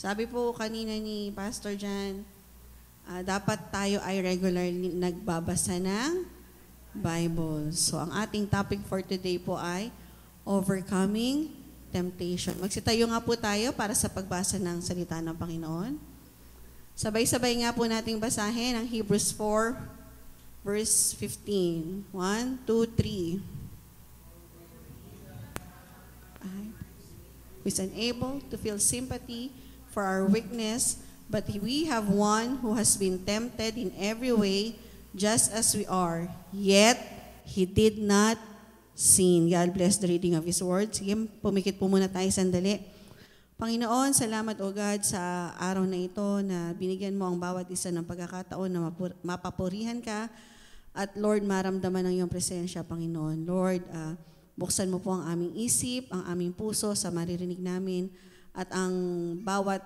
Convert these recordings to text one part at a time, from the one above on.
Sabi po kanina ni Pastor Jan, dapat tayo ay regularly nagbabasa ng Bible. So, ang ating topic for today po ay overcoming temptation. Magsitayo nga po tayo para sa pagbasa ng salita ng Panginoon. Sabay-sabay nga po nating basahin ang Hebrews 4, verse 15. 1, 2, 3. Who is unable to feel sympathy for our weakness, but we have one who has been tempted in every way, just as we are, yet he did not sin. God bless the reading of His Word. Sige, pumikit po muna tayo sandali. Panginoon, salamat o God sa araw na ito na binigyan mo ang bawat isa ng pagkakataon na mapapurihan ka at Lord, maramdaman ang iyong presensya, Panginoon. Lord, buksan mo po ang aming isip, ang aming puso sa maririnig namin at ang bawat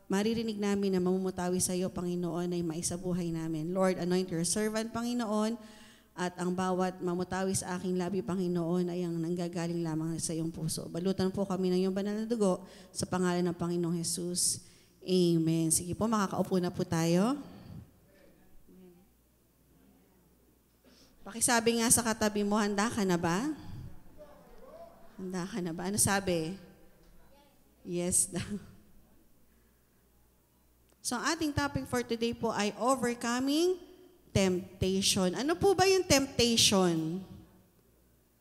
maririnig namin na mamumutawi sa iyo, Panginoon, ay maisabuhay namin. Lord, anoint your servant, Panginoon, at ang bawat mamutawi sa aking labi, Panginoon, ay ang nanggagaling lamang sa iyong puso. Balutan po kami ng iyong banal na dugo sa pangalan ng Panginoong Jesus. Amen. Sige po, makakaupo na po tayo. Pakisabi nga sa katabi mo, handa ka na ba? Handa ka na ba? Ano sabi? Yes daw. So, ang ating topic for today po ay overcoming temptation. Ano po ba yung temptation?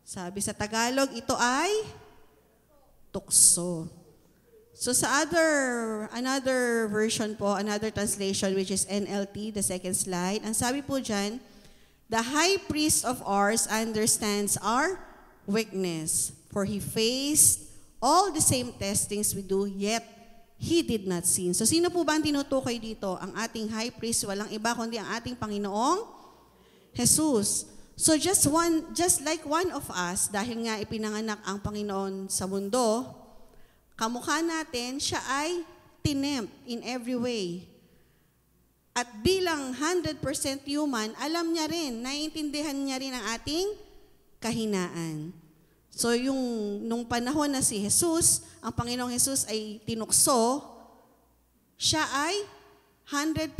Sabi sa Tagalog, ito ay tukso. So sa another version po, another translation which is NLT, the second slide, ang sabi po dyan, the high priest of ours understands our weakness, for he faced all the same testings we do, yet he did not sin. So sino po ba ang tinutukoy dito? Ang ating high priest, walang iba kundi ang ating Panginoong Jesus. So just like one of us, dahil nga ipinanganak ang Panginoon sa mundo, kamukha natin, siya ay tinempt in every way. At bilang 100% human, alam niya rin, naiintindihan niya rin ang ating kahinaan. So nung panahon na si Jesus, ang Panginoong Jesus ay tinukso, siya ay 100%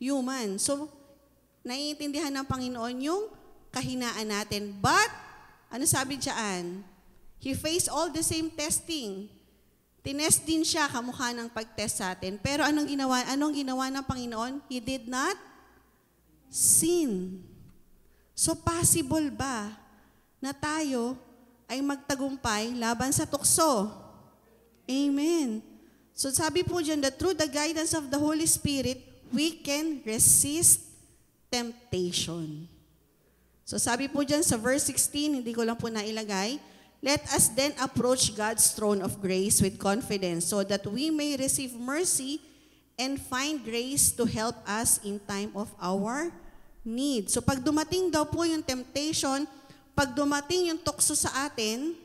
human. So, naiintindihan ng Panginoon yung kahinaan natin. But, ano sabi diyan? He faced all the same testing. Tinest din siya kamukha ng pag-test sa atin. Pero anong ginawa ng Panginoon? He did not sin. So, possible ba na tayo ay magtagumpay laban sa tukso? Amen. So sabi po dyan that through the guidance of the Holy Spirit, we can resist temptation. So sabi po dyan sa verse 16, hindi ko lang po nailagay, let us then approach God's throne of grace with confidence so that we may receive mercy and find grace to help us in time of our need. So pag dumating daw po yung temptation, pag dumating yung tukso sa atin,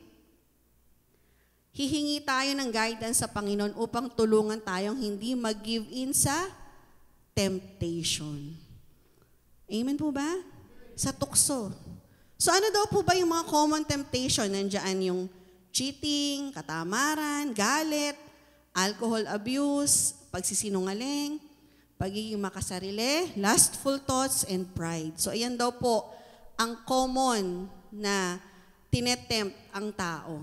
hihingi tayo ng guidance sa Panginoon upang tulungan tayong hindi mag-give in sa temptation. Amen po ba? Sa tukso. So ano daw po ba yung mga common temptation? Nandiyan yung cheating, katamaran, galit, alcohol abuse, pagsisinungaling, pagiging makasarili, lustful thoughts, and pride. So ayan daw po ang common na tinetempt ang tao.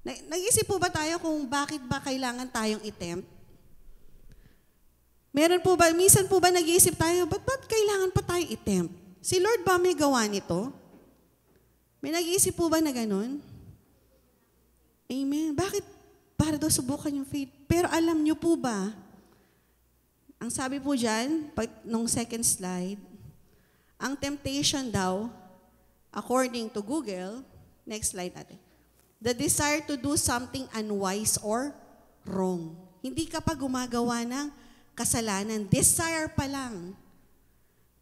Nag-isip po ba tayo kung bakit ba kailangan tayong itempt? Meron po ba, minsan po ba nag-iisip tayo, ba't kailangan pa tayong itempt? Si Lord ba may gawa nito? May nag-iisip po ba na ganun? Amen. Bakit? Para daw subukan yung faith. Pero alam nyo po ba, ang sabi po dyan, nung second slide, ang temptation daw, according to Google, next slide natin, the desire to do something unwise or wrong. Hindi ka pa gumagawa ng kasalanan, desire pa lang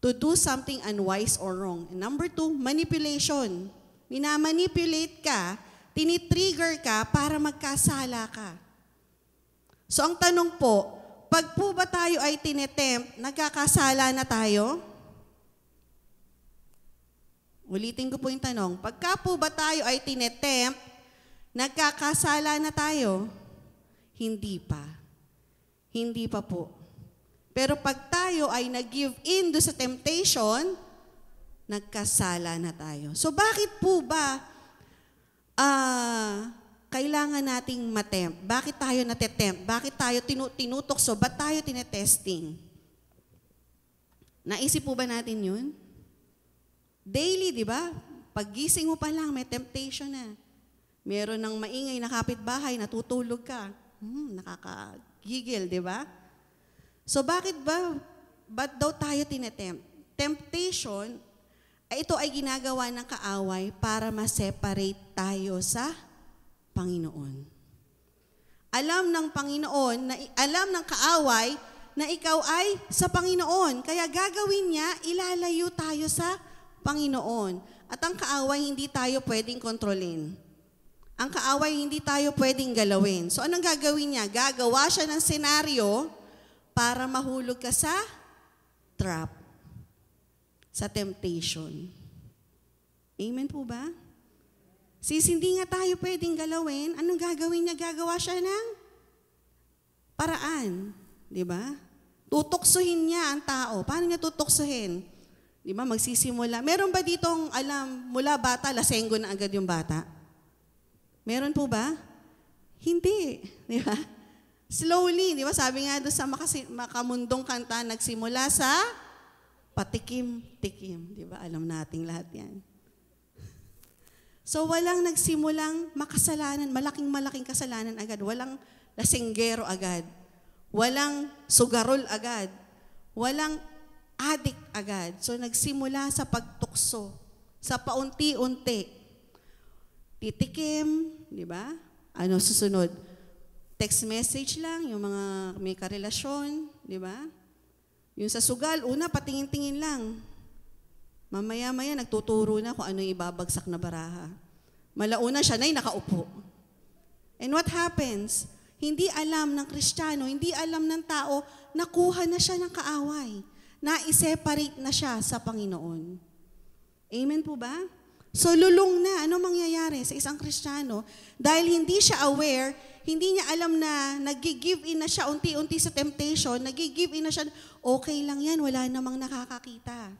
to do something unwise or wrong. And number 2, manipulation. Minamanipulate ka, tinitrigger ka para magkasala ka. So ang tanong po, pag po ba tayo ay tinetempt, nagkakasala na tayo? Ulitin ko po yung tanong, pagka po ba tayo ay tinetempt, nagkakasala na tayo? Hindi pa. Hindi pa po. Pero pag tayo ay nag-give in do sa temptation, nagkasala na tayo. So bakit po ba kailangan nating matempt? Bakit tayo natetempt? Bakit tayo tinutokso? Ba't tayo tinetesting? Naisip po ba natin yun? Daily, di ba? Paggising mo pa lang, may temptation na. Meron ng maingay na kapitbahay, natutulog ka. Nakakagigil, di ba? So bakit ba't daw tayo tinetempt? Temptation, ito ay ginagawa ng kaaway para ma-separate tayo sa Panginoon. Alam ng Panginoon, alam ng kaaway na ikaw ay sa Panginoon. Kaya gagawin niya, ilalayo tayo sa Panginoon. At ang kaaway, hindi tayo pwedeng kontrolin. Ang kaaway, hindi tayo pwedeng galawin. So anong gagawin niya? Gagawa siya ng senaryo para mahulog ka sa trap, sa temptation. Amen po ba? Since hindi nga tayo pwedeng galawin, anong gagawin niya? Gagawa siya ng paraan. Di ba? Tutuksohin niya ang tao. Paano niya tutuksohin? Di ba? Magsisimula. Meron ba ditong alam, mula bata, lasenggo na agad yung bata? Meron po ba? Hindi. Di ba? Slowly, di ba? Sabi nga doon sa makamundong kanta, nagsimula sa patikim-tikim. Di ba? Alam nating lahat yan. So, walang nagsimulang makasalanan, malaking kasalanan agad. Walang lasenggero agad. Walang sugarol agad. Walang addict agad. So, nagsimula sa pagtukso, sa paunti-unti. Titikim, di ba? Ano susunod? Text message lang, yung mga may karelasyon, di ba? Yung sa sugal, una, patingin-tingin lang. Mamaya-maya, nagtuturo na kung ano yung ibabagsak na baraha. Malauna siya na nakaupo. And what happens? Hindi alam ng Kristiyano, hindi alam ng tao, nakuha na siya ng kaaway. Na-separate na siya sa Panginoon. Amen po ba? So lulong na. Ano mangyayari sa isang Kristiyano? Dahil hindi siya aware, hindi niya alam na nag-give in na siya unti-unti sa temptation, nag-give in na siya, okay lang yan, wala namang nakakakita.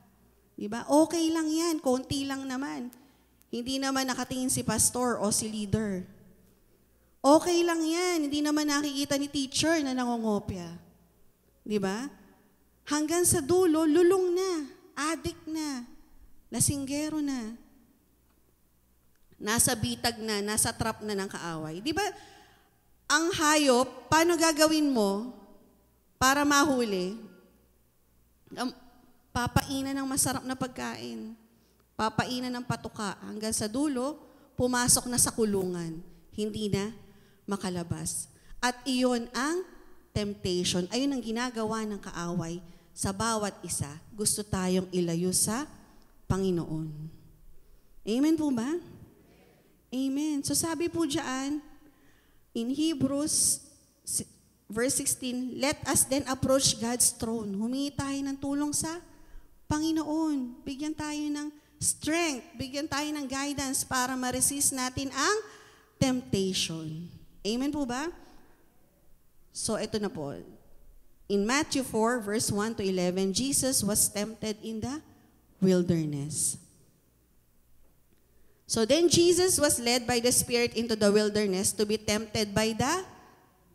Diba? Okay lang yan, konti lang naman. Hindi naman nakatingin si pastor o si leader. Okay lang yan, hindi naman nakikita ni teacher na nangongopya. Diba? Hanggang sa dulo, lulong na, addict na, lasinggero na. Nasa bitag na, nasa trap na ng kaaway. Diba? Ang hayop, paano gagawin mo para mahuli? Papainan ng masarap na pagkain. Papainan ng patuka. Hanggang sa dulo, pumasok na sa kulungan. Hindi na makalabas. At iyon ang temptation. Ayun ang ginagawa ng kaaway sa bawat isa. Gusto tayong ilayo sa Panginoon. Amen po ba? Amen. So sabi po diyan, in Hebrews verse 16, let us then approach God's throne. Humingi tayo ng tulong sa Panginoon. Bigyan tayo ng strength, bigyan tayo ng guidance para ma-resist natin ang temptation. Amen po ba? So ito na po. In Matthew 4, verse 1 to 11, Jesus was tempted in the wilderness. So then Jesus was led by the Spirit into the wilderness to be tempted by the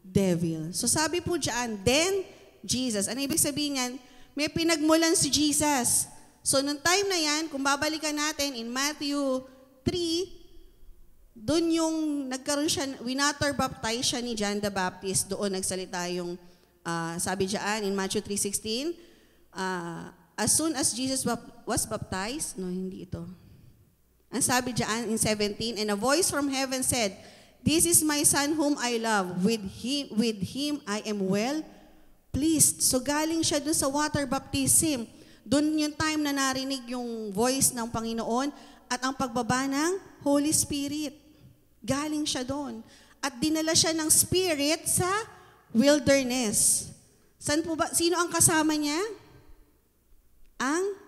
devil. So sabi po dyan, then Jesus. Ano ibig sabihin yan? May pinagmulan si Jesus. So nung time na yan, kung babalikan natin in Matthew 3, doon yung nagkaroon siya, winater baptize siya ni John the Baptist. Doon nagsalita yung, sabi dyan in Matthew 3:16, as soon as Jesus was baptized, no, hindi ito. Ang sabi dyan in 17, and a voice from heaven said, this is my son whom I love. With him I am well pleased. So galing siya dun sa water baptism. Dun yung time na narinig yung voice ng Panginoon at ang pagbaba ng Holy Spirit. Galing siya doon. At dinala siya ng Spirit sa wilderness. Saan po ba? Sino ang kasama niya? Ang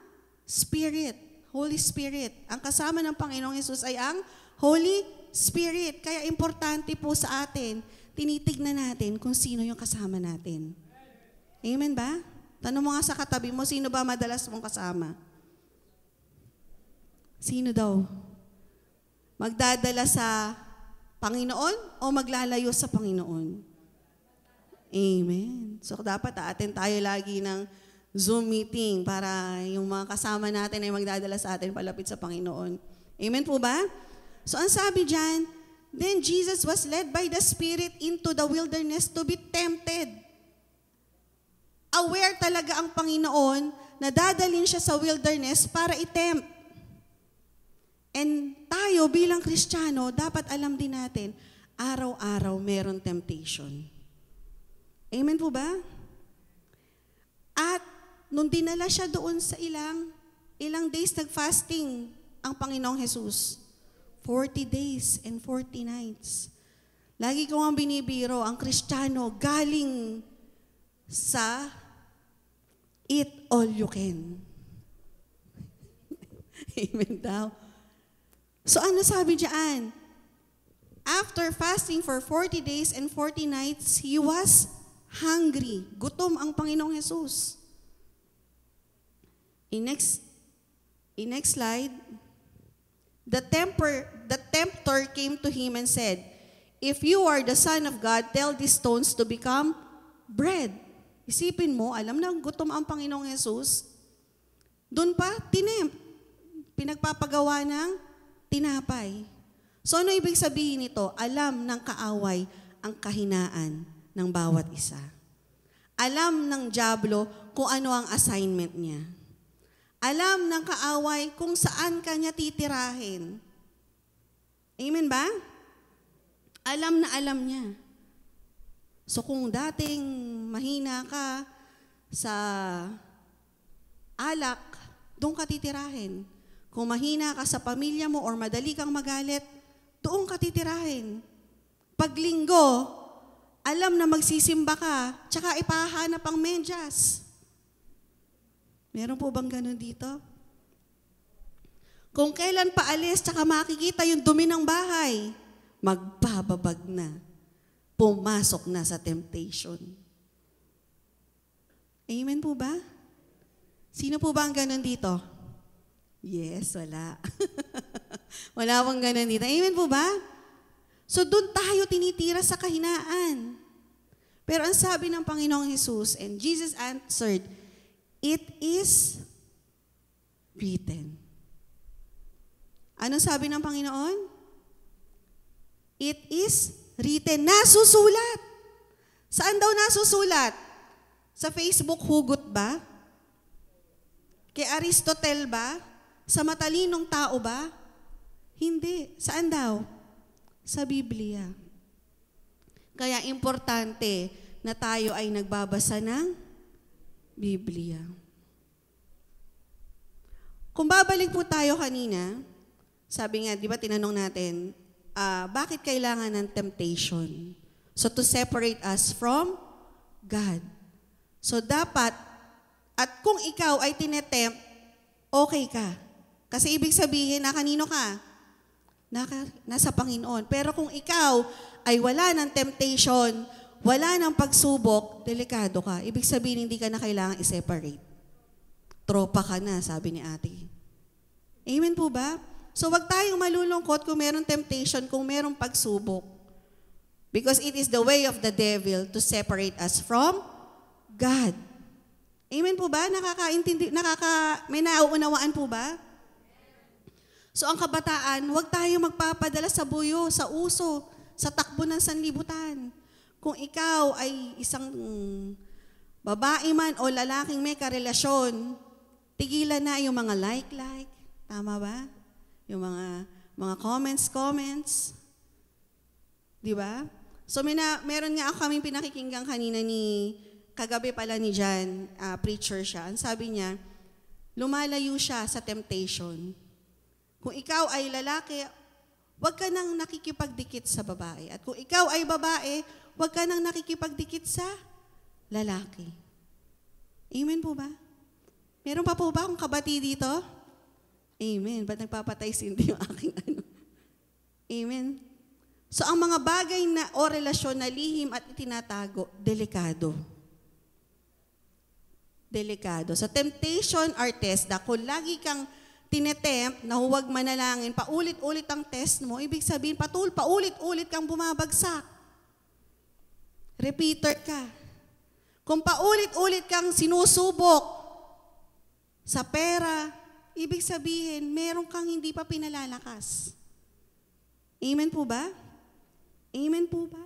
Spirit. Holy Spirit. Ang kasama ng Panginoong Hesus ay ang Holy Spirit. Kaya importante po sa atin, tinitignan natin kung sino yung kasama natin. Amen ba? Tanong mo nga sa katabi mo, sino ba madalas mong kasama? Sino daw? Magdadala sa Panginoon o maglalayo sa Panginoon? Amen. So dapat attend tayo lagi ng Zoom meeting para yung mga kasama natin ay magdadala sa atin palapit sa Panginoon. Amen po ba? So ang sabi dyan, then Jesus was led by the Spirit into the wilderness to be tempted. Aware talaga ang Panginoon na dadalhin siya sa wilderness para i-tempt. And tayo bilang Kristiyano, dapat alam din natin, araw-araw meron temptation. Amen po ba? At nung dinala siya doon sa ilang days nag-fasting ang Panginoong Jesus. 40 days and 40 nights. Lagi ko ang binibiro, ang Kristiyano galing sa eat all you can. Amen daw. So ano sabi diyan? After fasting for 40 days and 40 nights, he was hungry. Gutom ang Panginoong Jesus. In next slide, the tempter came to him and said, "If you are the Son of God, tell these stones to become bread." Isipin mo, alam na gutom ang Panginoong Jesus. Doon pa, pinagpapagawa ng tinapay. So ano ibig sabihin nito? Alam ng kaaway ang kahinaan ng bawat isa. Alam ng dyablo kung ano ang assignment niya. Alam ng kaaway kung saan kanya titirahin. Amen ba? Alam na alam niya. So kung dating mahina ka sa alak, doon ka titirahin. Kung mahina ka sa pamilya mo or madali kang magalit, doon ka titirahin. Pag linggo, alam na magsisimba ka, tsaka ipahanap ang medyas. Meron po bang ganun dito? Kung kailan paalis, tsaka makikita yung dumi ng bahay, magbababag na. Pumasok na sa temptation. Amen po ba? Sino po ba ang ganun dito? Yes, wala. Wala pong ganun dito. Amen po ba? So doon tayo tinitira sa kahinaan. Pero ang sabi ng Panginoong Jesus, and Jesus answered, "It is written." Anong sabi ng Panginoon? It is written. Nasusulat. Saan daw nasusulat? Sa Facebook hugot ba? Kay Aristotle ba? Sa matalinong tao ba? Hindi. Saan daw? Sa Biblia. Kaya importante na tayo ay nagbabasa ng Biblia. Kung babalik po tayo kanina, sabi nga, di ba tinanong natin, bakit kailangan ng temptation? So to separate us from God. So dapat, at kung ikaw ay tinetempt, okay ka. Kasi ibig sabihin na kanino ka? Nasa Panginoon. Pero kung ikaw ay wala ng temptation, wala ng pagsubok, delikado ka. Ibig sabihin, hindi ka na kailangan i-separate. Tropa ka na, sabi ni ate. Amen po ba? So wag tayong malulungkot kung merong temptation, kung merong pagsubok. Because it is the way of the devil to separate us from God. Amen po ba? May nauunawaan po ba? So ang kabataan, huwag tayo magpapadala sa buyo, sa uso, sa takbo ng sanlibutan. Kung ikaw ay isang babae man o lalaking may karelasyon, tigilan na yung mga like. Tama ba? Yung mga comments. Di ba? So meron nga ako kaming pinakikinggan kanina kagabi pala ni Jan, preacher siya. Ang sabi niya, lumalayo siya sa temptation. Kung ikaw ay lalaki, huwag ka nang nakikipagdikit sa babae. At kung ikaw ay babae, huwag ka nang nakikipagdikit sa lalaki. Amen po ba? Meron pa po ba akong kabati dito? Amen. Ba't nagpapatay sindi yung aking ano? Amen? So ang mga bagay na o relasyon na lihim at itinatago, delikado. Delikado. So temptation or test, kung lagi kang tinetempt na huwag manalangin, paulit-ulit ang test mo, ibig sabihin, paulit-ulit kang bumabagsak. Repeater ka. Kung paulit-ulit kang sinusubok sa pera, ibig sabihin, meron kang hindi pa pinalalakas. Amen po ba? Amen po ba?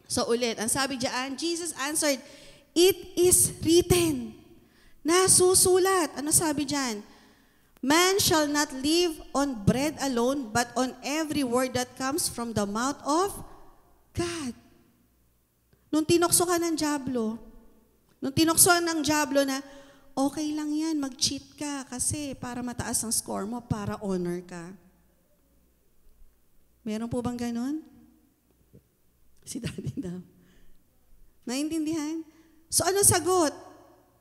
So ulit, ang sabi diyan, Jesus answered, "It is written." Nasusulat. Ano sabi diyan? "Man shall not live on bread alone, but on every word that comes from the mouth of God." Nung tinokso ka ng dyablo, na, okay lang yan, mag-cheat ka kasi para mataas ang score mo, para honor ka. Meron po bang ganon? Si Daddy daw. Naintindihan? So ano sagot?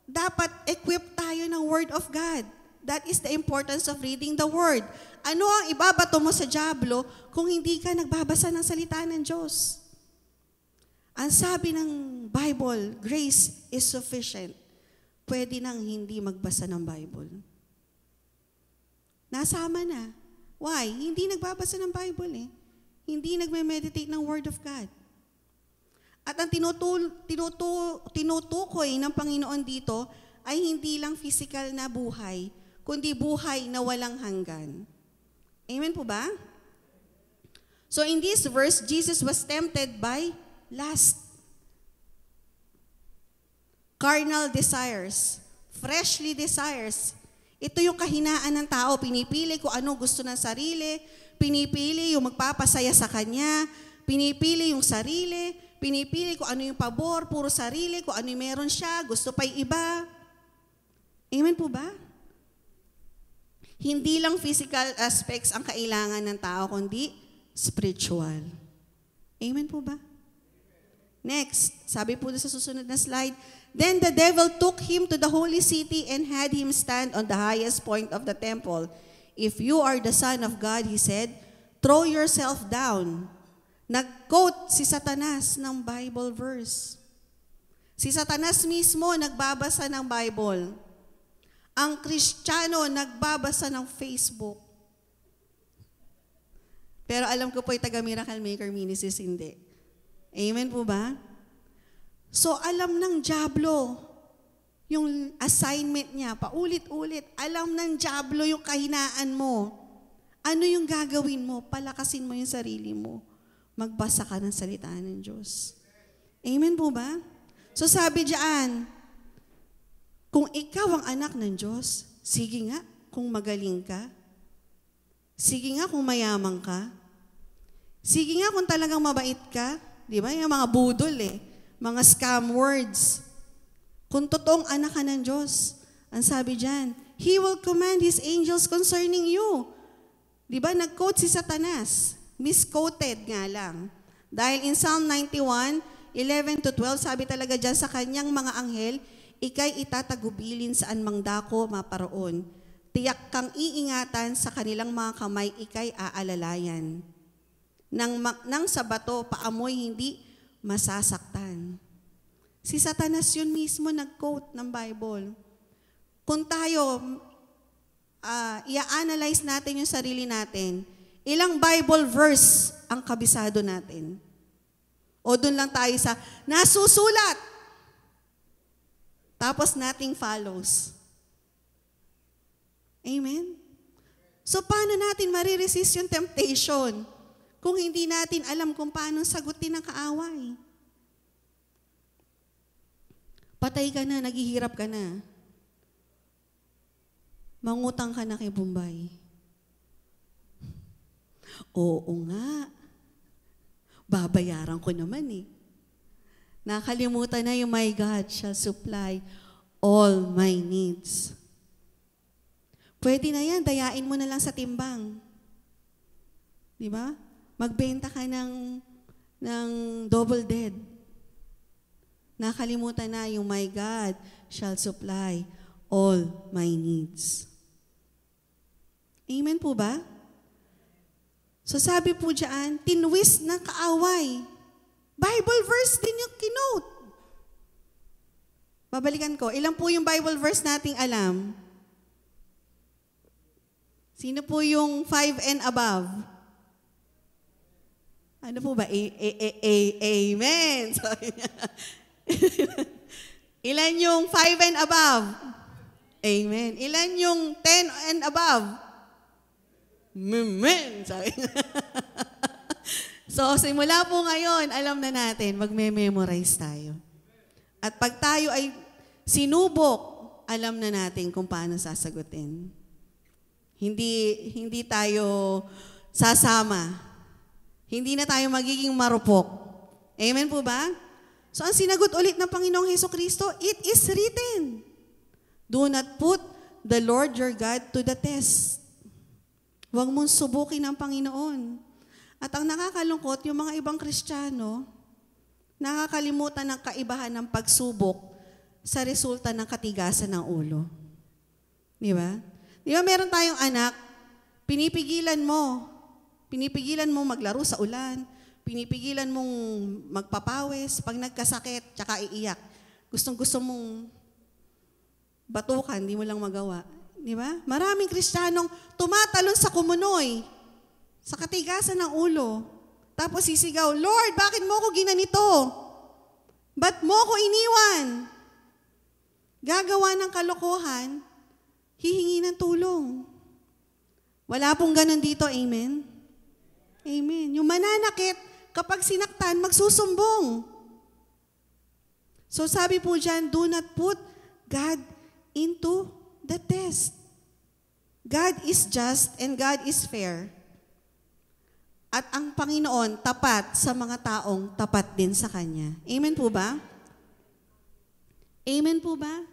Dapat equip tayo ng Word of God. That is the importance of reading the Word. Ano ang ibabato mo sa dyablo kung hindi ka nagbabasa ng salita ng Diyos? Ang sabi ng Bible, grace is sufficient. Pwede nang hindi magbasa ng Bible. Nasama na. Why? Hindi nagbabasa ng Bible eh. Hindi nagme-meditate ng Word of God. At ang tinutukoy ng Panginoon dito ay hindi lang physical na buhay, kundi buhay na walang hanggan. Amen po ba? So in this verse, Jesus was tempted by lust, carnal desires, fleshly desires. Ito yung kahinaan ng tao. Pinipili kung ano gusto ng sarili, pinipili yung magpapasaya sa kanya, pinipili yung sarili, pinipili kung ano yung pabor, puro sarili, kung ano yung meron siya, gusto pa yung iba. Amen po ba? Hindi lang physical aspects ang kailangan ng tao, kundi spiritual. Amen po ba? Next, sabi po sa susunod na slide, "Then the devil took him to the holy city and had him stand on the highest point of the temple. 'If you are the Son of God,' he said, 'throw yourself down.'" Nag-quote si Satanas ng Bible verse. Si Satanas mismo nagbabasa ng Bible. Ang Kristiyano nagbabasa ng Facebook. Pero alam ko po yung taga Miracle Maker Ministries, hindi. Amen po ba? So alam ng dyablo yung assignment niya, paulit-ulit. Alam ng dyablo yung kahinaan mo. Ano yung gagawin mo? Palakasin mo yung sarili mo. Magbasa ka ng salita ng Diyos. Amen po ba? So sabi diyan, kung ikaw ang anak ng Diyos, sige nga kung magaling ka. Sige nga kung mayaman ka. Sige nga kung talagang mabait ka. Di ba? Yung mga budol eh. Mga scam words. Kung totoong anak ka ng Diyos, ang sabi diyan, He will command His angels concerning you. Di ba? Nag-quote si Satanas. Misquoted nga lang. Dahil in Psalm 91, 11-12, sabi talaga dyan sa kanyang mga anghel, ikay itatagubilin saan mang dako maparoon. Tiyak kang iingatan sa kanilang mga kamay, ikay aalalayan. Nang sa bato, paamoy hindi masasaktan. Si Satanas yun mismo nag-quote ng Bible. Kung tayo, i-analyze natin yung sarili natin, ilang Bible verse ang kabisado natin? O doon lang tayo sa nasusulat. Tapos nothing follows. Amen? So paano natin mariresist yung temptation kung hindi natin alam kung paano sagutin ang kaaway? Patay ka na, naghihirap ka na. Mangutang ka na kay Bombay. Oo nga. Babayaran ko naman eh. Nakalimutan na yung my God shall supply all my needs. Pwede na yan, dayain mo na lang sa timbang. Di ba? Magbenta ka ng double dead. Nakalimutan na yung my God shall supply all my needs. Amen po ba? So sabi po diyan, tinwist ng kaaway. Bible verse din yung kinote. Babalikan ko, ilan po yung Bible verse nating alam? Sino po yung 5 and above? Ano po ba? Amen. Sorry. Ilan yung 5 and above? Amen. Ilan yung 10 and above? Amen. Sorry. So, simula po ngayon, alam na natin, magme-memorize tayo. At pag tayo ay sinubok, alam na natin kung paano sasagutin. Hindi tayo sasama. Hindi na tayo magiging marupok. Amen po ba? So, ang sinagot ulit ng Panginoong Hesukristo, it is written, do not put the Lord your God to the test. Huwag mong subukin ang Panginoon. At ang nakakalungkot, yung mga ibang Kristiyano, nakakalimutan ng kaibahan ng pagsubok sa resulta ng katigasan ng ulo. Di ba? Di ba meron tayong anak, pinipigilan mo maglaro sa ulan, pinipigilan mong magpapawis, pag nagkasakit, tsaka iiyak. Gustong-gusto mong batukan, di mo lang magawa. Di ba? Maraming Kristiyanong tumatalon sa kumunoy, sa katigasan ng ulo. Tapos sisigaw, Lord, bakit mo ko ginanito? Ba't mo ko iniwan? Gagawa ng kalokohan, hihingi ng tulong. Wala pong ganun dito, amen? Amen. Yung mananakit, kapag sinaktan, magsusumbong. So sabi po dyan, do not put God into the test. God is just and God is fair. At ang Panginoon, tapat sa mga taong tapat din sa Kanya. Amen po ba? Amen po ba?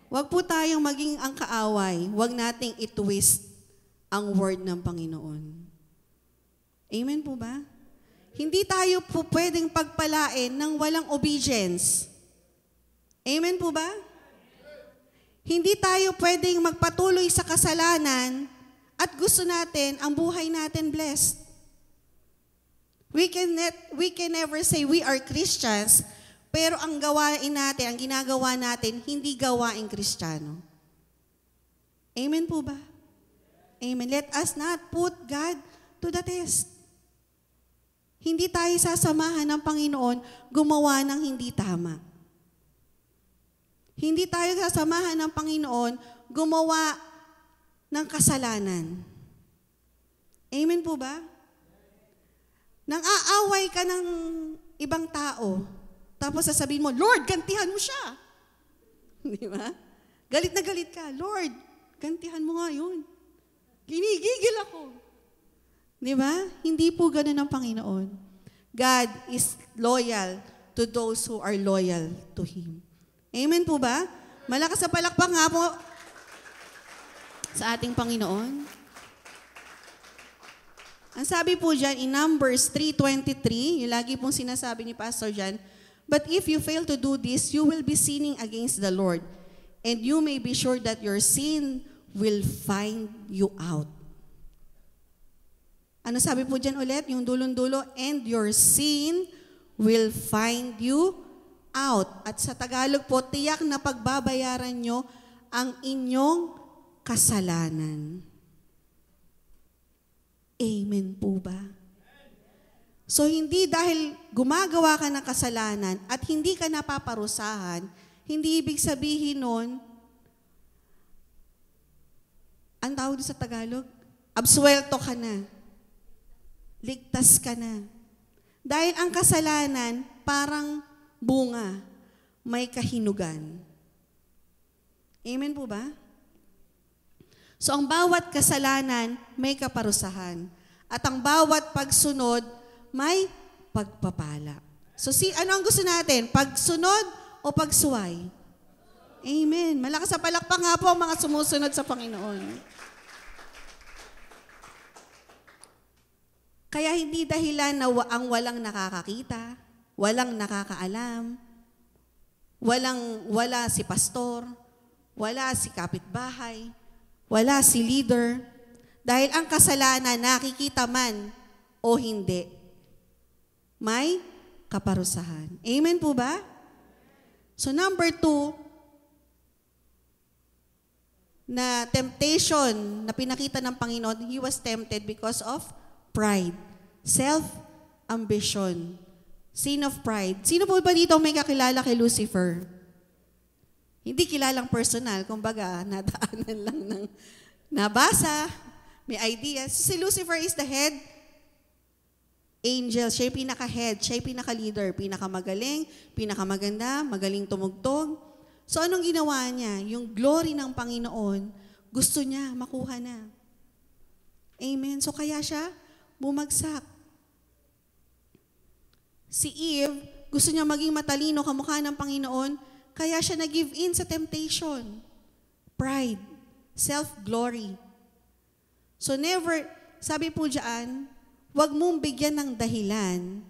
Huwag po tayong maging ang kaaway. Huwag nating itwist ang word ng Panginoon. Amen po ba? Hindi tayo po pwedeng pagpalain ng walang obedience. Amen po ba? Hindi tayo pwedeng magpatuloy sa kasalanan at gusto natin ang buhay natin blessed. We can never say we are Christians, pero ang gawain natin, ang ginagawa natin, hindi gawaing Kristiyano. Amen po ba? Amen. Let us not put God to the test. Hindi tayo sasamahan ng Panginoon gumawa ng hindi tama. Hindi tayo sasamahan ng Panginoon gumawa ng kasalanan. Amen po ba? Nang aaway ka ng ibang tao, tapos sasabihin mo, Lord, gantihan mo siya. Di ba? Galit na galit ka, Lord, gantihan mo nga yun. Ginigigil ako. Di ba? Hindi po ganun ang Panginoon. God is loyal to those who are loyal to Him. Amen po ba? Malakas sa palakpak nga po sa ating Panginoon. Ang sabi po dyan, in Numbers 3:23, yung lagi pong sinasabi ni Pastor Jan, but if you fail to do this, you will be sinning against the Lord, and you may be sure that your sin will find you out. Ano sabi po dyan ulit? Yung dulong-dulo, and your sin will find you out. At sa Tagalog po, tiyak na pagbabayaran nyo ang inyong kasalanan. Amen po ba? So hindi dahil gumagawa ka ng kasalanan at hindi ka napaparusahan, hindi ibig sabihin nun, ang tawag sa Tagalog, absuelto ka na. Ligtas ka na. Dahil ang kasalanan, parang bunga, may kahinugan. Amen po ba? So ang bawat kasalanan, may kaparusahan. At ang bawat pagsunod, may pagpapala. So ano ang gusto natin? Pagsunod o pagsuway? Amen. Malakas sa palakpak nga po ang mga sumusunod sa Panginoon. Kaya hindi dahilan na ang walang nakakakita, walang nakakaalam, wala si pastor, wala si kapitbahay, wala si leader. Dahil ang kasalanan nakikita man o hindi, may kaparusahan. Amen po ba? So number 2, na temptation na pinakita ng Panginoon, He was tempted because of pride, self-ambition, sin of pride. Sino po ba dito may kakilala kay Lucifer? Hindi kilalang personal, kumbaga nadaanan lang ng nabasa, may ideas. Si Lucifer is the head angel, siya yung pinaka-head, siya yung pinaka-leader, pinakamagaling, pinakamaganda, magaling tumugtog. So anong ginawa niya? Yung glory ng Panginoon, gusto niya makuha na. Amen. So kaya siya bumagsak. Si Eve, gusto niya maging matalino kamukha ng Panginoon, kaya siya nag-give in sa temptation. Pride, self-glory. So never, sabi po diyan, huwag mong bigyan ng dahilan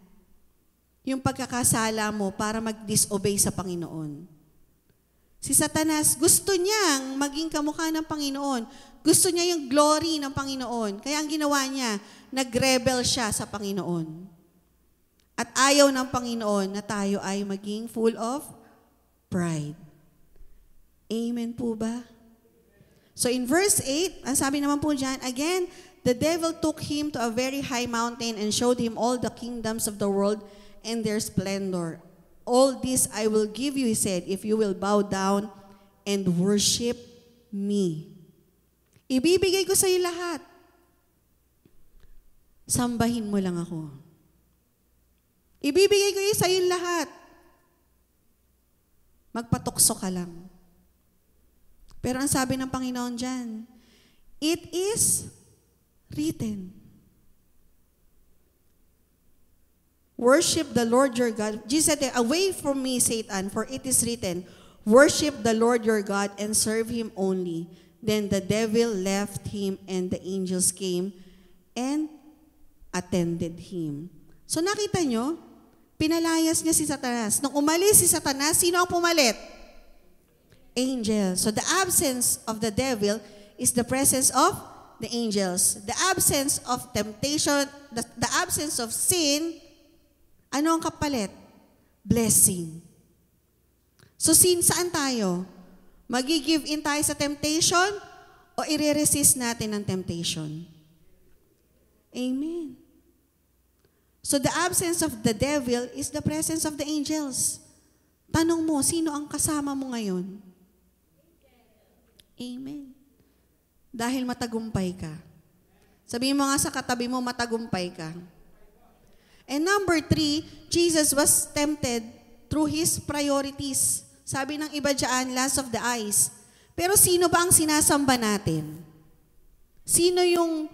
yung pagkakasala mo para mag-disobey sa Panginoon. Si Satanas, gusto niyang maging kamukha ng Panginoon. Gusto niya yung glory ng Panginoon. Kaya ang ginawa niya, nag-rebel siya sa Panginoon. At ayaw ng Panginoon na tayo ay maging full of pride. Amen po ba? So in verse 8, ang sabi naman po dyan, again, the devil took him to a very high mountain and showed him all the kingdoms of the world and their splendor. All this I will give you, he said, if you will bow down and worship me. Ibibigay ko sa iyo lahat. Sambahin mo lang ako. Ibibigay ko sa iyo lahat. Magpatukso ka lang. Pero ang sabi ng Panginoon dyan, it is written. Worship the Lord your God. Jesus said, away from me, Satan, for it is written, worship the Lord your God and serve Him only. Then the devil left him and the angels came and attended him. So nakita nyo, pinalayas niya si Satanas. Nung umalis si Satanas, sino ang pumalit? Angels. So the absence of the devil is the presence of the angels. The absence of temptation, the absence of sin, ano ang kapalit? Blessing. So saan tayo? Magi-give in tayo sa temptation o i-resist natin ang temptation? Amen. So the absence of the devil is the presence of the angels. Tanong mo, sino ang kasama mo ngayon? Amen. Dahil matagumpay ka. Sabihin mo nga sa katabi mo, matagumpay ka. And number 3, Jesus was tempted through His priorities. Sabi ng iba dyan, lust of the eyes. Pero sino ba ang sinasamba natin? Sino yung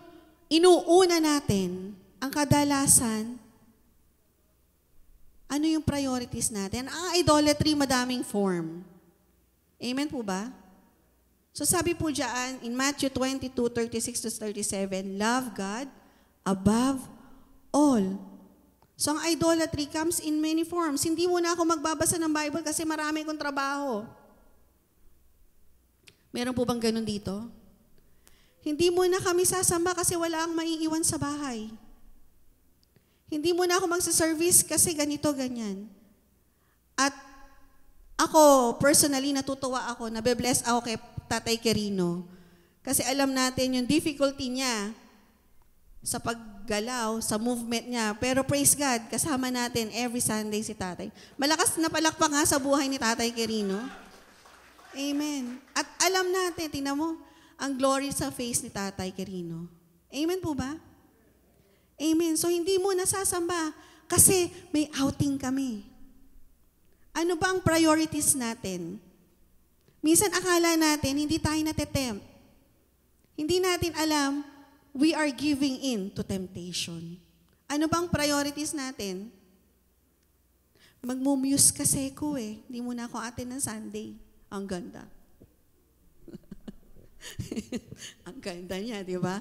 inuuna natin? Ang kadalasan, ano yung priorities natin? Ang idolatry, madaming form. Amen po ba? So sabi po dyan, in Matthew 22:36-37, love God above all. So ang idolatry comes in many forms. Hindi muna ako magbabasa ng Bible kasi marami kong trabaho. Meron po bang ganun dito? Hindi muna kami sasamba kasi wala ang maiiwan sa bahay. Hindi muna ako magsa-service kasi ganito, ganyan. At ako, personally, natutuwa ako, nabe-bless ako kay Tatay Quirino. Kasi alam natin yung difficulty niya sa paggalaw, sa movement niya. Pero praise God, kasama natin every Sunday si Tatay. Malakas na palakpak nga sa buhay ni Tatay Quirino. Amen. At alam natin, tingnan mo, ang glory sa face ni Tatay Quirino. Amen po ba? Amen. So hindi mo nasasamba kasi may outing kami. Ano ba ang priorities natin? Minsan akala natin, hindi tayo natetempt. Hindi natin alam, we are giving in to temptation. Ano bang priorities natin? Magmumuse kasi ko eh. Hindi mo na ako atin ng Sunday. Ang ganda. Ang ganda niya, di ba?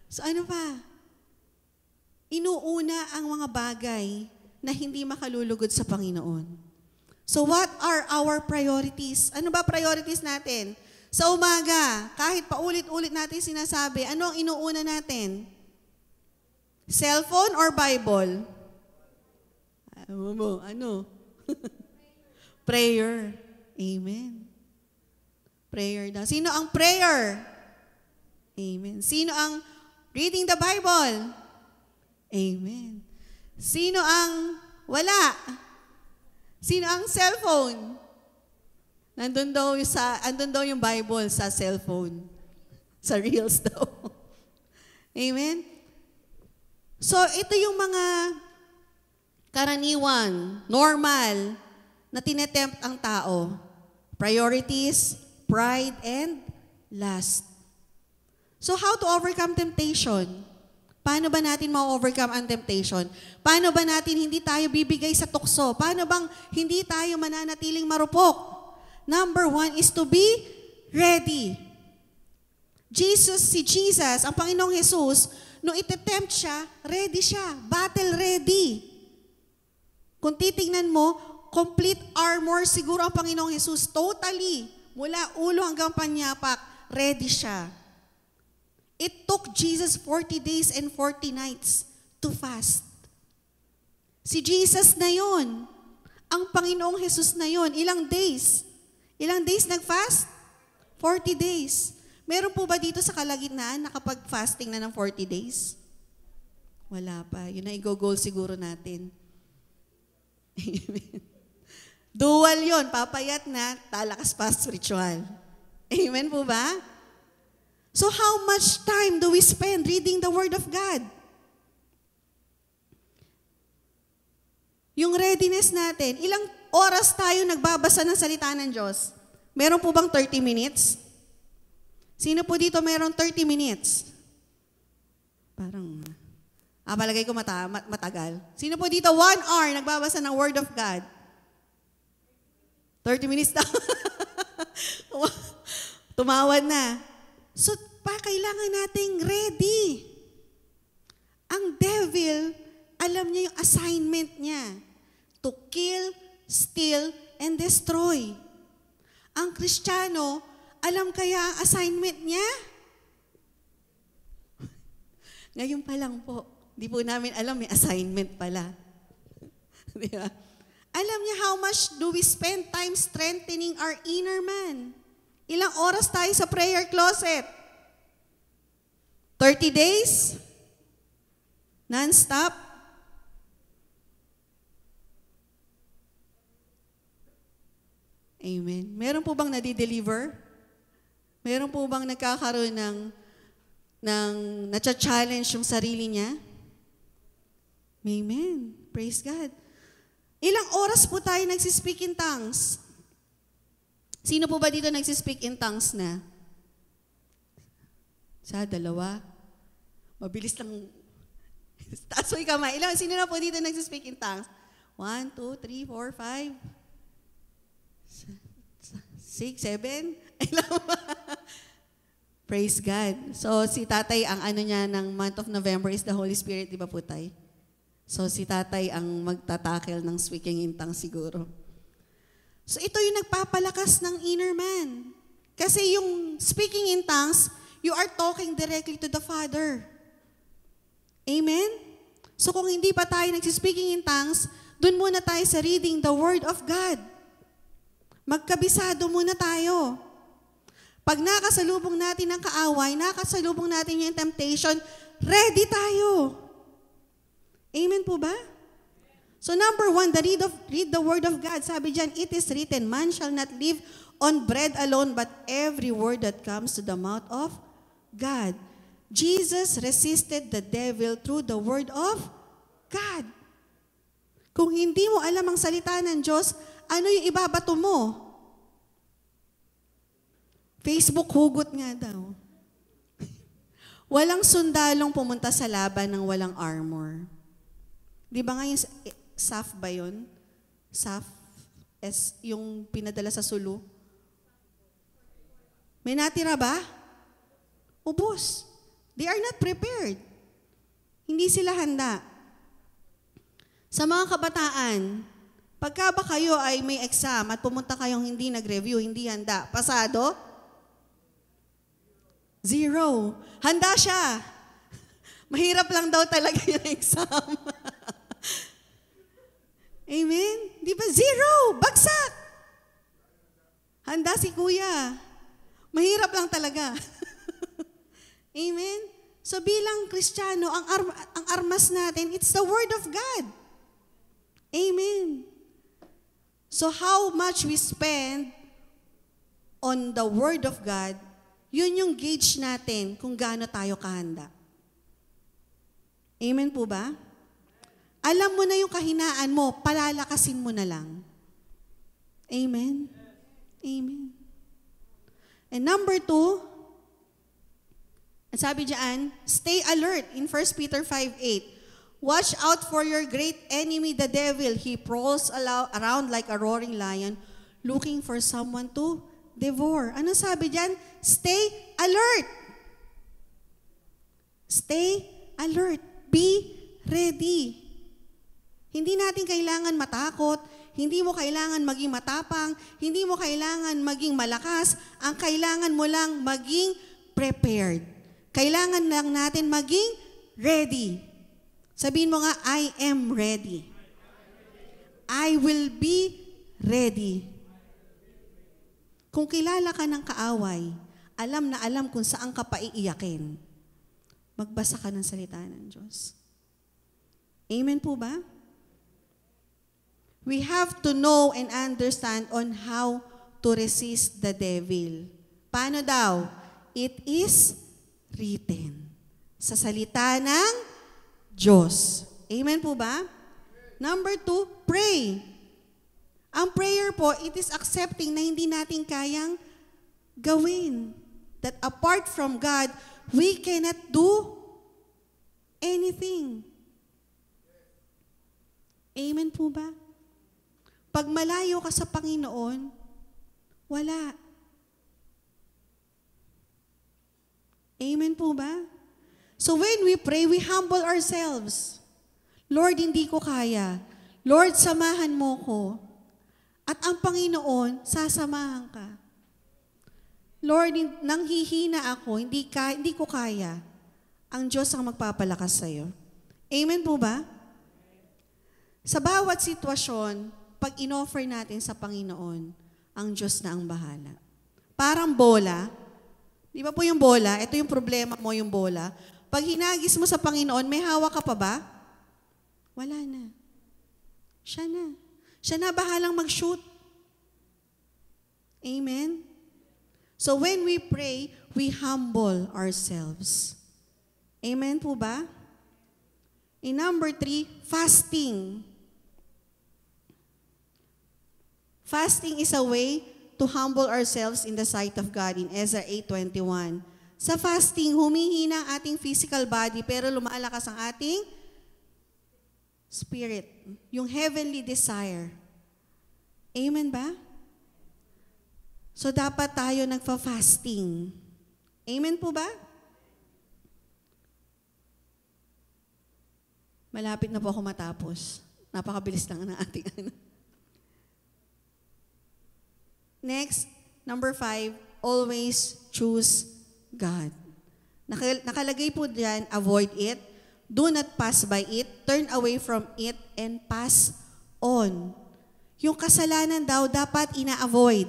So ano pa? Inuuna ang mga bagay na hindi makalulugod sa Panginoon. So what are our priorities? Ano ba priorities natin? Sa umaga, kahit paulit-ulit natin sinasabi, ano ang inuuna natin? Cellphone or Bible? Ano? Prayer. Amen. Prayer daw. Sino ang prayer? Amen. Sino ang reading the Bible? Amen. Sino ang wala? Sino ang cellphone? Andun daw yung Bible sa cellphone. Sa Reels daw. Amen? So, ito yung mga karaniwan, normal, na tinetempt ang tao. Priorities, pride, and lust. So, how to overcome temptation? Paano ba natin ma-overcome ang temptation? Paano ba natin hindi tayo bibigay sa tukso? Paano bang hindi tayo mananatiling marupok? Number 1 is to be ready. Si Jesus, ang Panginoong Jesus, nung itetempt siya, ready siya. Battle ready. Kung titingnan mo, complete armor siguro ang Panginoong Jesus. Totally. Mula ulo hanggang panyapak, ready siya. It took Jesus 40 days and 40 nights to fast. Si Jesus na yon. Ang Panginoong Jesus na yon. Ilang days? Ilang days nag-fast? 40 days. Meron po ba dito sa kalagitnaan nakapag-fasting na ng 40 days? Wala pa. Yun na i-goal siguro natin. Amen. Dual yun. Papayat na, talakas pa spiritual. Amen po ba? So how much time do we spend reading the Word of God? Yung readiness natin, ilang oras tayo nagbabasa ng salita ng Diyos? Meron po bang 30 minutes? Sino po dito merong 30 minutes? Parang, palagay ko matagal. Sino po dito 1 hour nagbabasa ng Word of God? 30 minutes na. Tumawad na. So, kailangan nating ready. Ang devil, alam niya yung assignment niya. To kill, steal, and destroy. Ang Kristiyano, alam kaya ang assignment niya? Ngayon pa lang po. Di po namin alam, may assignment pala. Di ba? Alam niya how much do we spend time strengthening our inner man? Ilang oras tayo sa prayer closet? 30 days? Non-stop? Amen. Meron po bang nadi-deliver? Meron po bang nagkakaroon ng na-challenge yung sarili niya? Amen. Praise God. Ilang oras po tayo nagsispeak in tongues? Sino po ba dito nagsispeak in tongues na? Sa 2? Mabilis lang. Taas mo yung kamay. Sino na po dito nagsispeak in tongues? 1, 2, 3, 4, 5, 6, 7? Praise God. So, si tatay, ang ano niya ng month of November is the Holy Spirit, di ba po tay? So, si tatay ang magtatakel ng speaking in tongues siguro. So, ito yung nagpapalakas ng inner man. Kasi yung speaking in tongues, you are talking directly to the Father. Amen? So, kung hindi pa tayo nagsispeaking in tongues, dun muna tayo sa reading the Word of God. Magkabisado muna tayo. Pag nakasalubong natin ang kaaway, nakasalubong natin yung temptation, ready tayo. Amen po ba? So number 1, read the Word of God. Sabi dyan, it is written, man shall not live on bread alone, but every word that comes to the mouth of God. Jesus resisted the devil through the Word of God. Kung hindi mo alam ang salita ng Diyos, ano yung ibabato mo? Facebook hugot nga daw. Walang sundalong pumunta sa laban ng walang armor. Di ba nga yung SAF ba yun? SAF, yung pinadala sa Sulu? May natira ba? Ubos. They are not prepared. Hindi sila handa. Sa mga kabataan, pagka ba kayo ay may exam at pumunta kayong hindi nag-review, hindi handa, pasado? 0. Handa siya. Mahirap lang daw talaga yung exam. Amen? Di ba? 0! Bagsak! Handa si kuya. Mahirap lang talaga. Amen? So bilang Kristiyano, ang armas natin, it's the Word of God. Amen. So how much we spend on the Word of God, yun yung gauge natin kung gaano tayo kahanda. Amen po ba? Alam mo na yung kahinaan mo, palalakasin mo na lang. Amen? Amen. And number 2, sabi diyan, stay alert in 1 Peter 5:8. Watch out for your great enemy, the devil. He prowls around like a roaring lion, looking for someone to devour. Ano sabi diyan? Stay alert. Stay alert. Be ready. Hindi natin kailangan matakot, hindi mo kailangan maging matapang, hindi mo kailangan maging malakas, ang kailangan mo lang maging prepared. Kailangan lang natin maging ready. Sabihin mo nga, I am ready. I will be ready. Kung kilala ka ng kaaway, alam na alam kung saan ka pa iiyakin, magbasa ka ng salita ng Diyos. Amen po ba? We have to know and understand on how to resist the devil. Paano daw? It is written. Sa salita ng Diyos. Amen po ba? Number 2, pray. Ang prayer po, it is accepting na hindi natin kayang gawin. That apart from God, we cannot do anything. Amen po ba? Pag malayo ka sa Panginoon, wala. Amen po ba? So when we pray, we humble ourselves. Lord, hindi ko kaya. Lord, samahan mo ko. At ang Panginoon, sasamahan ka. Lord, nanghihina ako, hindi ko kaya. Ang Diyos ang magpapalakas sa'yo. Amen po ba? Sa bawat sitwasyon, pag in-offer natin sa Panginoon, ang Diyos na ang bahala. Parang bola. Di ba po yung bola? Ito yung problema mo, yung bola. Pag hinagis mo sa Panginoon, may hawak ka pa ba? Wala na. Siya na. Siya na bahalang mag-shoot. Amen? So when we pray, we humble ourselves. Amen po ba? In number 3, fasting. Fasting is a way to humble ourselves in the sight of God in Ezra 8:21. Sa fasting, humihina ang ating physical body pero lumalakas ang ating spirit, yung heavenly desire. Amen ba? So dapat tayo nagfa-fasting. Amen po ba? Malapit na po ako matapos. Napakabilis lang ng ating ano. Next, number 5, always choose God. Nakalagay po diyan, avoid it, do not pass by it, turn away from it, and pass on. Yung kasalanan daw dapat ina-avoid,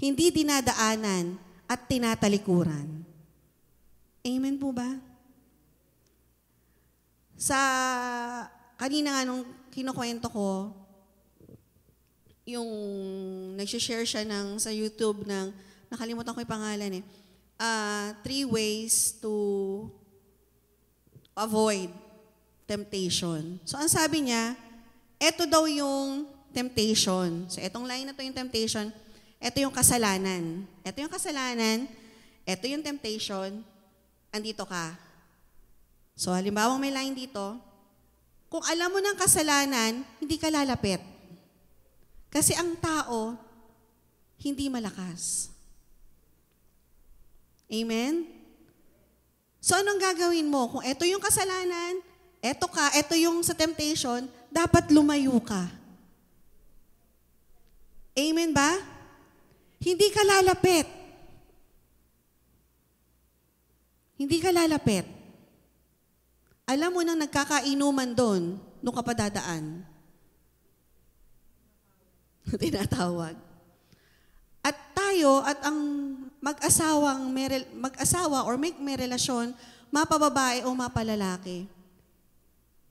hindi dinadaanan at tinatalikuran. Amen po ba? Sa kanina nga nung kinukwento ko, yung nag-share siya sa YouTube ng, nakalimutan ko yung pangalan 3 ways to avoid temptation. So, ang sabi niya, eto daw yung temptation. So, etong line na to yung temptation, eto yung kasalanan. Eto yung kasalanan, eto yung temptation, andito ka. So, halimbawa may line dito, kung alam mo ng kasalanan, hindi ka lalapit. Kasi ang tao, hindi malakas. Amen? So anong gagawin mo? Kung ito yung kasalanan, ito yung sa temptation, dapat lumayo ka. Amen ba? Hindi ka lalapit. Hindi ka lalapit. alam mo nang nagkakainuman doon, nung ka pa dadaan. Tinatawag. At tayo, at ang mag-asawa or may relasyon, mapababae o mapalalaki,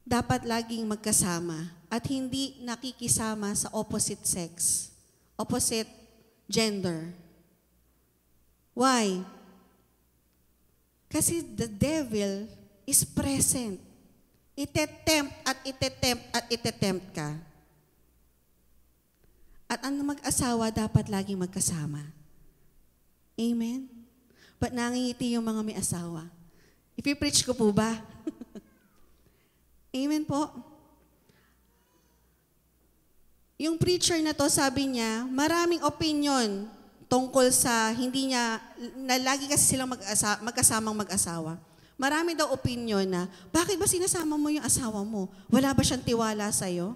dapat laging magkasama at hindi nakikisama sa opposite sex, opposite gender. Why? Kasi the devil is present. Itetempt at itetempt at itetempt ka. At ang mag-asawa dapat laging magkasama. Amen? Ba't nangingiti yung mga may asawa? Ipipreach ko po ba? Amen po? Yung preacher na to, sabi niya, maraming opinion tungkol sa hindi niya, na lagi kasi silang magkasamang mag-asawa. Marami daw opinion na, bakit ba sinasama mo yung asawa mo? Wala ba siyang tiwala sa'yo?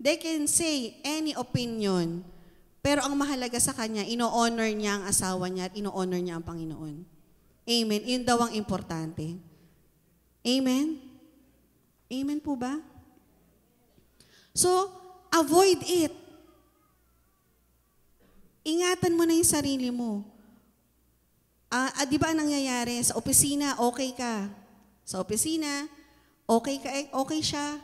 They can say any opinion, pero ang mahalaga sa kanya, ino-honor niya ang asawa niya at ino-honor niya ang Panginoon. Amen. Yun daw ang importante. Amen? Amen po ba? So, avoid it. Ingatan mo na yung sarili mo. Di ba ang nangyayari? Sa opisina, okay ka. Sa opisina, okay siya.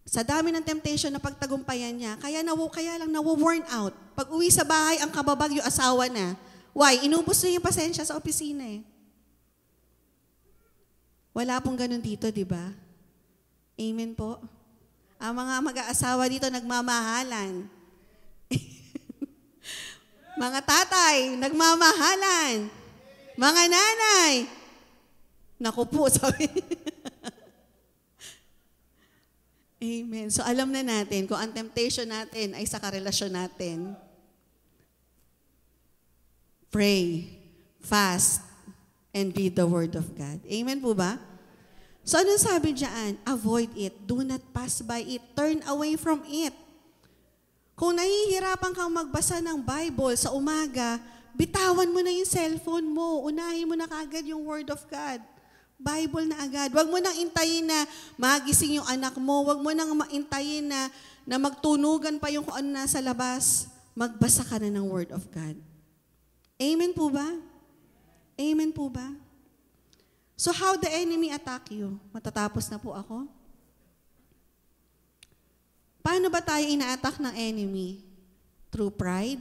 Sa dami ng temptation na pagtagumpayan niya, kaya lang nawo-worn out. Pag uwi sa bahay, ang kababag yung asawa na. Why? Inubos na yung pasensya sa opisina eh. Wala pong ganun dito, di ba? Amen po. Ang mga mag-aasawa dito nagmamahalan. Mga tatay, nagmamahalan. Mga nanay, naku po, sabi. Amen. So alam na natin kung ang temptation natin ay sa karelasyon natin. Pray, fast, and read the Word of God. Amen po ba? So anong sabi diyan? Avoid it. Do not pass by it. Turn away from it. Kung nahihirapan kang magbasa ng Bible sa umaga, bitawan mo na yung cellphone mo. Unahin mo na kaagad yung Word of God. Bible na agad. Huwag mo nang intayin na magising yung anak mo. Huwag mo nang intayin na magtunugan pa yung kung ano nasa labas. Magbasa ka na ng Word of God. Amen po ba? Amen po ba? So how the enemy attack you? Matatapos na po ako. Paano ba tayo ina-attack ng enemy? Through pride?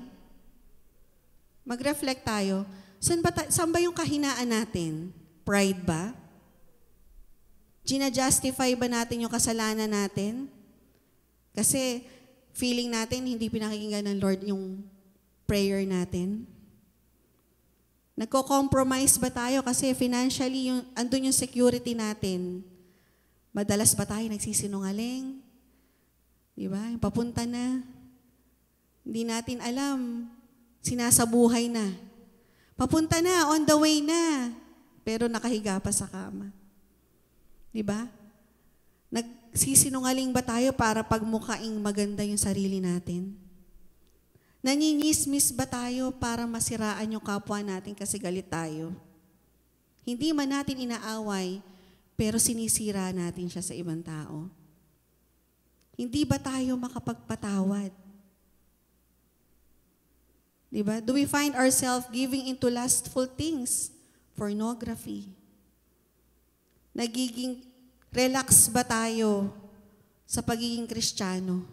Mag-reflect tayo. Saan ba yung kahinaan natin? Pride ba? Gina-justify ba natin yung kasalanan natin? Kasi feeling natin hindi pinakikinggan ng Lord yung prayer natin. Nagko-compromise ba tayo kasi financially andun yung security natin? Madalas ba tayo nagsisinungaling? Diba? Yung papunta na. Hindi natin alam. Sinasabuhay na. Papunta na, on the way na. Pero nakahiga pa sa kama. Diba? Nagsisinungaling ba tayo para pagmukaing maganda yung sarili natin? Nangingismis ba tayo para masiraan yung kapwa natin kasi galit tayo? Hindi man natin inaaway, pero sinisira natin siya sa ibang tao. Hindi ba tayo makapagpatawad? Diba? Do we find ourselves giving into lustful things? Pornography. Nagiging relax ba tayo sa pagiging Kristiyano?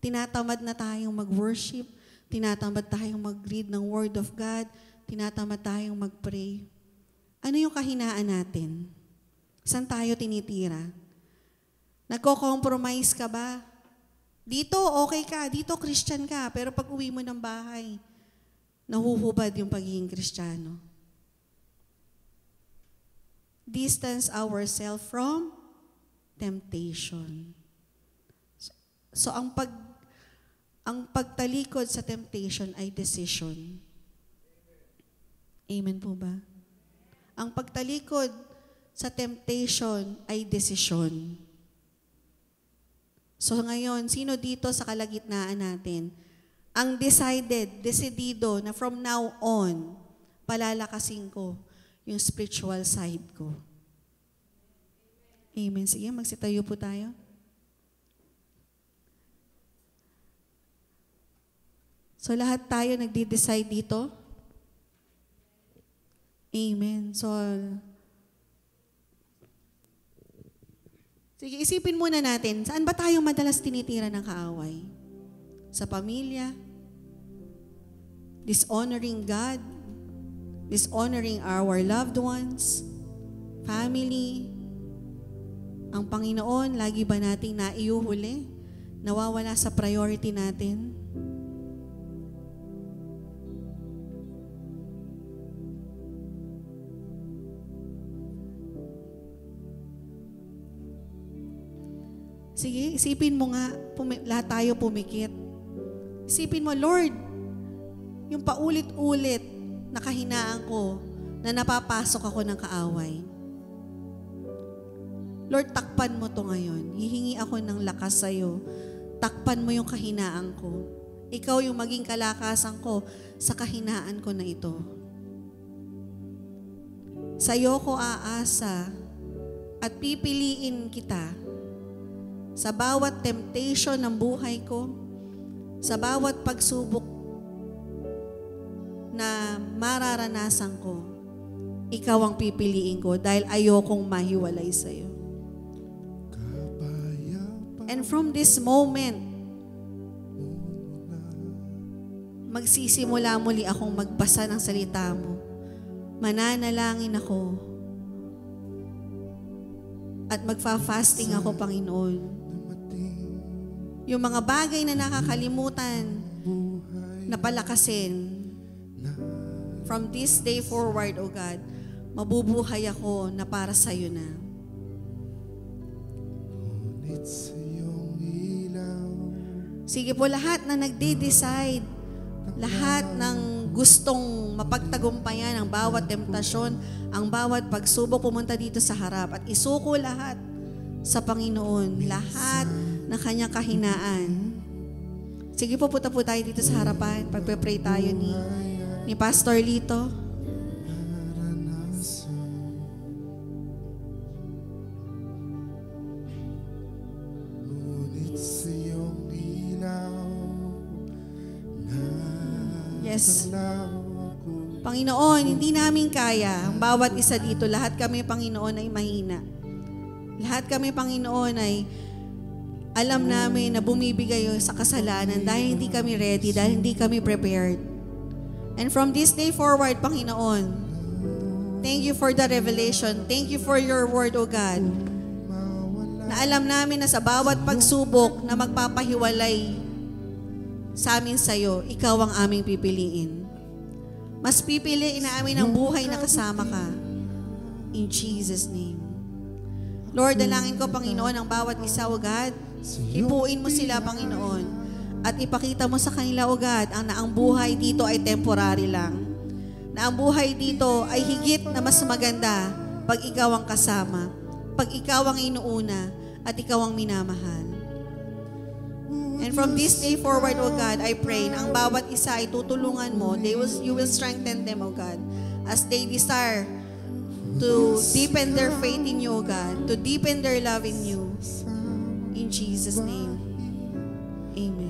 Tinatamad na tayong mag-worship, tinatamad tayong mag-read ng Word of God, tinatamad tayong mag-pray. Ano yung kahinaan natin? Saan tayo tinitira? Nagko-compromise ka ba? Dito, okay ka. Dito, Christian ka. Pero pag uwi mo ng bahay, nahuhubad yung pagiging Kristiyano. Distance ourselves from temptation. So, ang pagtalikod sa temptation ay decision. Amen po ba? Ang pagtalikod sa temptation ay desisyon. So ngayon, sino dito sa kalagitnaan natin? Ang decidido na from now on, palalakasin ko yung spiritual side ko. Amen. Sige, magsitayo po tayo. So lahat tayo nagde-decide dito. Amen. So, sige, isipin muna natin, saan ba tayo madalas tinitira ng kaaway? Sa pamilya? Dishonoring God? Dishonoring our loved ones? Family? Ang Panginoon, lagi ba nating naiuhuli? Nawawala sa priority natin? Sige, isipin mo nga, lahat tayo pumikit. Isipin mo, Lord, yung paulit-ulit na kahinaan ko na napapasok ako ng kaaway. Lord, takpan mo to ngayon. Hihingi ako ng lakas sa'yo. Takpan mo yung kahinaan ko. Ikaw yung maging kalakasan ko sa kahinaan ko na ito. Sa'yo ko aasa at pipiliin kita sa bawat temptation ng buhay ko, sa bawat pagsubok na mararanasan ko, ikaw ang pipiliin ko dahil ayokong mahiwalay sa'yo. And from this moment, magsisimula muli akong magbasa ng salita mo. Mananalangin ako at magfa-fasting ako, Panginoon. Yung mga bagay na nakakalimutan na palakasin, from this day forward, O God, mabubuhay ako na para sa'yo na. Sige po, lahat na nagde-decide, lahat ng gustong mapagtagumpayan ang bawat temptasyon, ang bawat pagsubok, pumunta dito sa harap at isuko lahat sa Panginoon, lahat na kanyang kahinaan. Sige po, punta po tayo dito sa harapan. Pagpe-pray tayo ni Pastor Lito. Yes. Panginoon, hindi namin kaya. Ang bawat isa dito, lahat kami, Panginoon, ay mahina. Lahat kami, Panginoon, ay alam namin na bumibigay sa kasalanan dahil hindi kami ready, dahil hindi kami prepared. And from this day forward, Panginoon, thank you for the revelation. Thank you for your word, O God, na alam namin na sa bawat pagsubok na magpapahiwalay sa amin sa'yo, ikaw ang aming pipiliin. Mas pipiliin na amin ang buhay na kasama ka. In Jesus' name. Lord, dalangin ko, Panginoon, ang bawat isa, O God. Hipuin mo sila, Panginoon. At ipakita mo sa kanila, O God, na ang buhay dito ay temporary lang. Na ang buhay dito ay higit na mas maganda pag ikaw ang kasama, pag ikaw ang inuuna, at ikaw ang minamahal. And from this day forward, O God, I pray na ang bawat isa ay tutulungan mo. You will strengthen them, O God, as they desire to deepen their faith in you, O God, to deepen their love in you. In Jesus' name, amen.